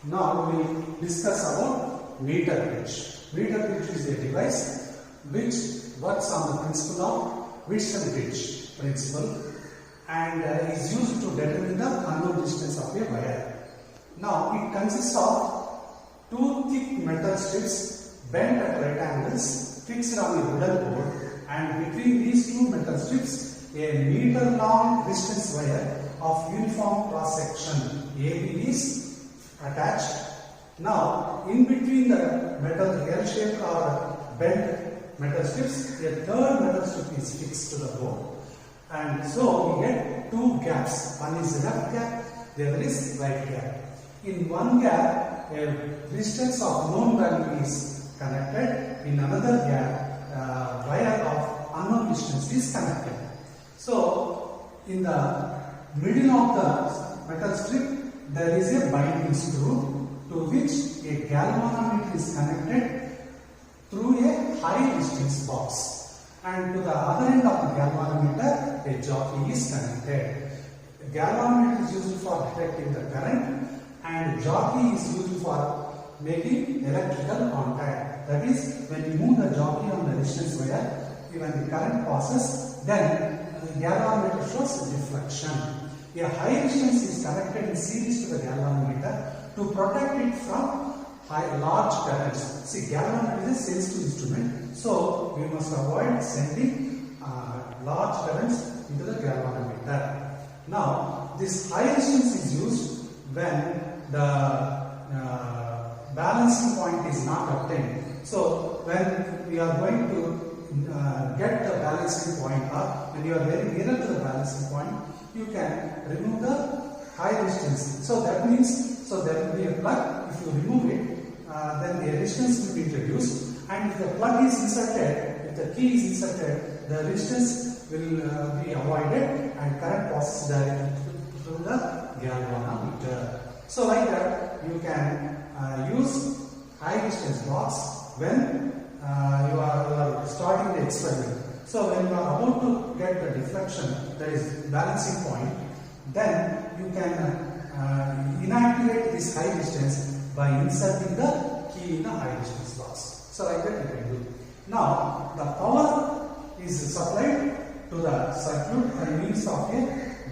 Now we will discuss about meter gauge. Meter gauge is a device which works on the principle of width and gauge principle and is used to determine the unknown distance of a wire. Now it consists of two thick metal strips bent at right angles fixed on a wooden board, and between these two metal strips a meter long resistance wire of uniform cross section AB is attached. Now in between the metal L-shaped or bent metal strips a third metal strip is fixed to the board, and so we get two gaps. One is left gap, the other is right gap. In one gap a resistance of known value is connected, in another gap wire of unknown distance is connected. So in the middle of the metal strip there is a binding screw to which a galvanometer is connected through a high resistance box, and to the other end of the galvanometer a jockey is connected. The galvanometer is used for detecting the current and jockey is used for making electrical contact. That is, when you move the jockey on the resistance wire, when the current passes, then the galvanometer shows deflection. A high resistance is connected in series to the galvanometer to protect it from large currents. See, galvanometer is a sensitive instrument, so we must avoid sending large currents into the galvanometer. Now, this high resistance is used when the balancing point is not obtained. So, when we are going to get the balancing point, or when you are very near to the balancing point, you can remove the high resistance. So that means, there will be a plug. If you remove it, then the resistance will be introduced, and if the plug is inserted, if the key is inserted, the resistance will be avoided and current passes directly through the galvanometer. So like that, you can use high resistance box when you are starting the experiment. So when you are about to get the deflection, that is balancing point, then you can inactivate this high resistance by inserting the key in the high resistance box. So like that you can do. Now the power is supplied to the circuit by means of a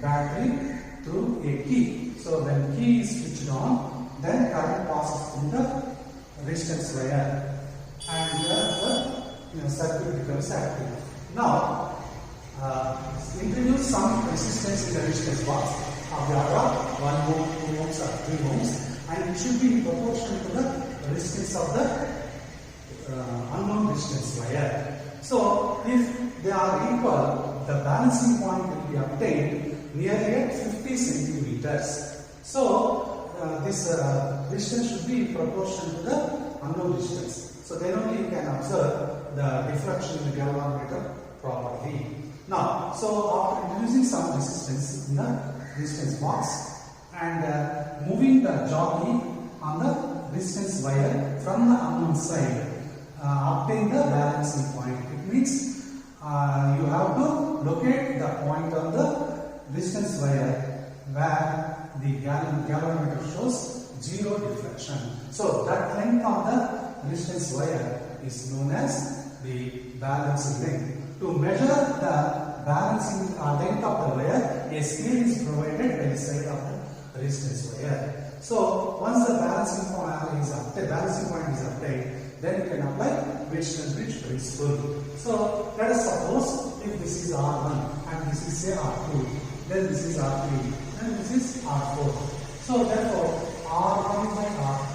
battery through a key. So when key is switched on, then current passes through the resistance wire and the circuit becomes active. Now introduce some resistance in the resistance box of the order of 1 ohm, 2 ohms or 3 ohms, and it should be in proportion to the resistance of the unknown resistance wire. So if they are equal, the balancing point will be obtained nearly at 50 centimeters. So this resistance should be in proportion to the unknown resistance. So then only you can observe the deflection in the galvanometer properly. Now, so after introducing some resistance in the resistance box and moving the jockey on the resistance wire from the unknown side, obtain the balancing point. It means you have to locate the point on the resistance wire where the galvanometer shows zero deflection. So that length of the resistance wire is known as the balancing length. To measure the balancing length of the wire, a scale is provided by the side of the resistance wire. So once the balancing point is obtained, then you can apply wedge and bridge principle. So let us suppose if this is R1 and this is say R2, then this is R3, and this is R4. So therefore R1 by R2,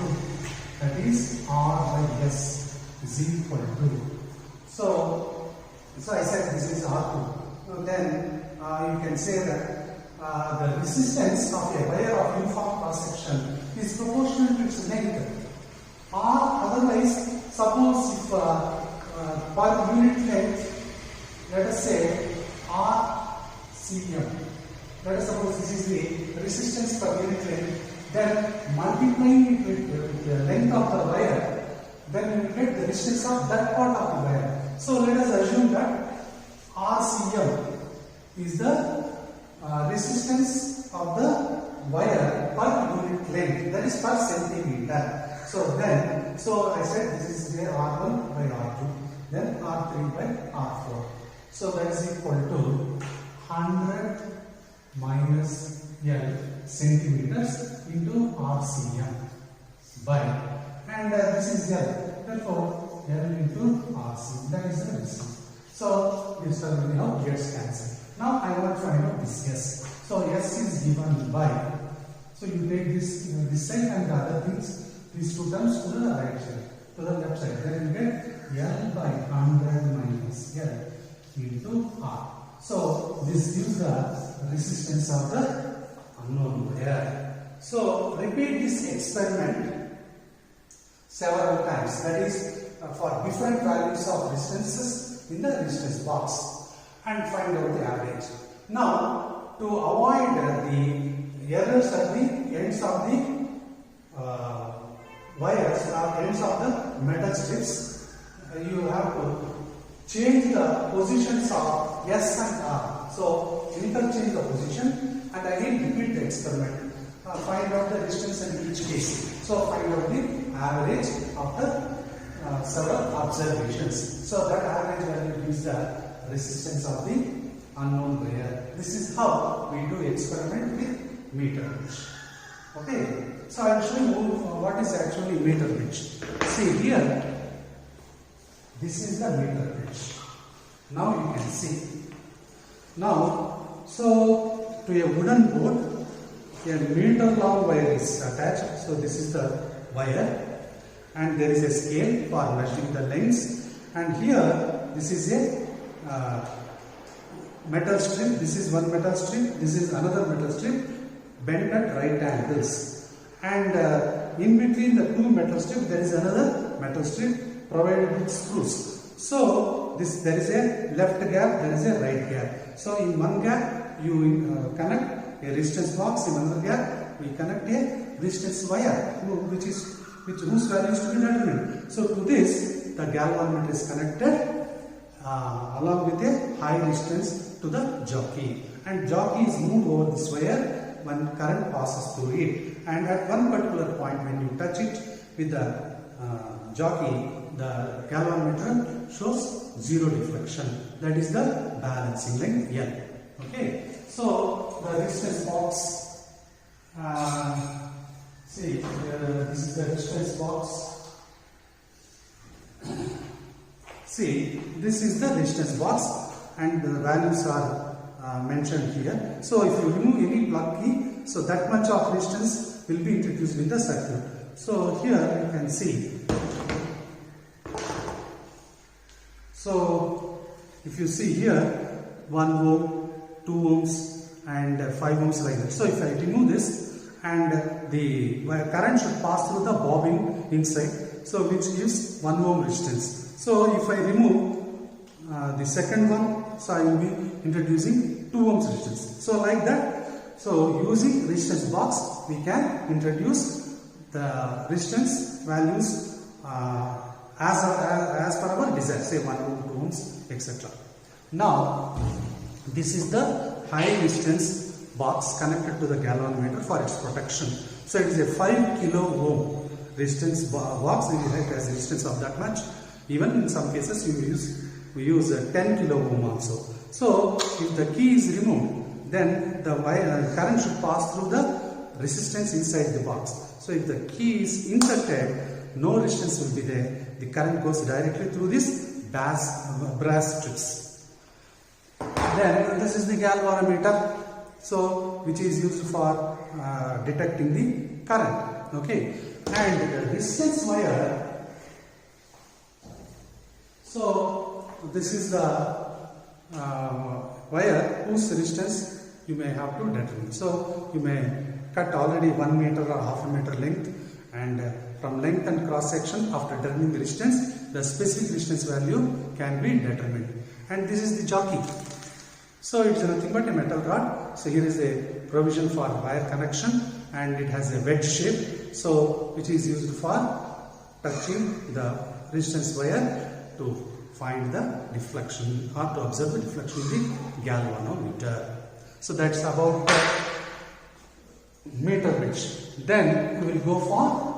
that is R by S is equal to. So I said this is R2. Then you can say that the resistance of a wire of uniform cross section is proportional to its length. Or otherwise, suppose if per unit length, let us say RCM. Let us suppose this is the resistance per unit length. Then multiplying it with the length of the wire, then you will get the resistance of that part of the wire. So let us assume that RCM is the resistance of the wire per unit length, that is per centimeter. So then, so I said this is the R1 by R2, then R3 by R4. So that is equal to 100 minus L centimeters into RCM by, and this is L, therefore L into RC, that is the distance. So this term will now gets cancelled. Now I want to find out this S. So S is given by, so you take this this side and the other things, these two terms to the right side, to the left side. Then you get L by 100 minus L into R. So this gives the resistance of the unknown wire. So repeat this experiment several times. That is for different values of resistances in the resistance box, and find out the average. Now to avoid the errors at the ends of the wires or ends of the metal strips, you have to change the positions of S and R. So interchange the position and again repeat the experiment. Find out the distance in each case. So find out the average of the several observations. So that average value gives the resistance of the unknown wire. This is how we do experiment with meter pitch. Okay. So I will show you what is actually meter pitch. See here, this is the meter pitch. Now you can see. Now, so to a wooden board, a meter long wire is attached. So this is the wire, and there is a scale for measuring the lengths. And here, this is a metal strip. This is one metal strip. This is another metal strip bent at right angles. And in between the two metal strips, there is another metal strip provided with screws. So there is a left gap, there is a right gap. So in one gap you connect a resistance box, in another gap we connect a resistance wire, whose value is to be determined. So to this the galvanometer is connected along with a high resistance to the jockey, and jockey is moved over this wire when current passes through it, and at one particular point when you touch it with the jockey, the galvanometer shows zero deflection. That is the balancing length L. Okay. So the resistance box. See, this is the resistance box. See, this is the resistance box, and the values are mentioned here. So if you remove any plug key, so that much of resistance will be introduced in the circuit. So here you can see. So if you see here, 1 ohm, 2 ohms and 5 ohms like that. So if I remove this, and the current should pass through the bobbin inside, so which gives 1 ohm resistance. So if I remove the second one, so I will be introducing 2 ohms resistance. So like that, so using resistance box we can introduce the resistance values as per our desire, say 1 ohm, 2 ohms, etc. Now this is the high resistance box connected to the galvanometer for its protection. So it is a 5 kilo ohm resistance box, and it has a resistance of that much. Even in some cases we use a 10 kilo ohm also. So if the key is removed, then the current should pass through the resistance inside the box. So if the key is inserted, no resistance will be there. The current goes directly through this brass strips. Then this is the galvanometer, so which is used for detecting the current. Okay, and the resistance wire. So this is the wire whose resistance you may have to determine. So you may cut already 1 meter or half a meter length, and from length and cross section, after determining the resistance, the specific resistance value can be determined. And this is the jockey. So it is nothing but a metal rod. So here is a provision for wire connection, and it has a wedge shape, so which is used for touching the resistance wire to find the deflection or to observe the deflection in the galvanometer. So that's about meter pitch. Then we will go for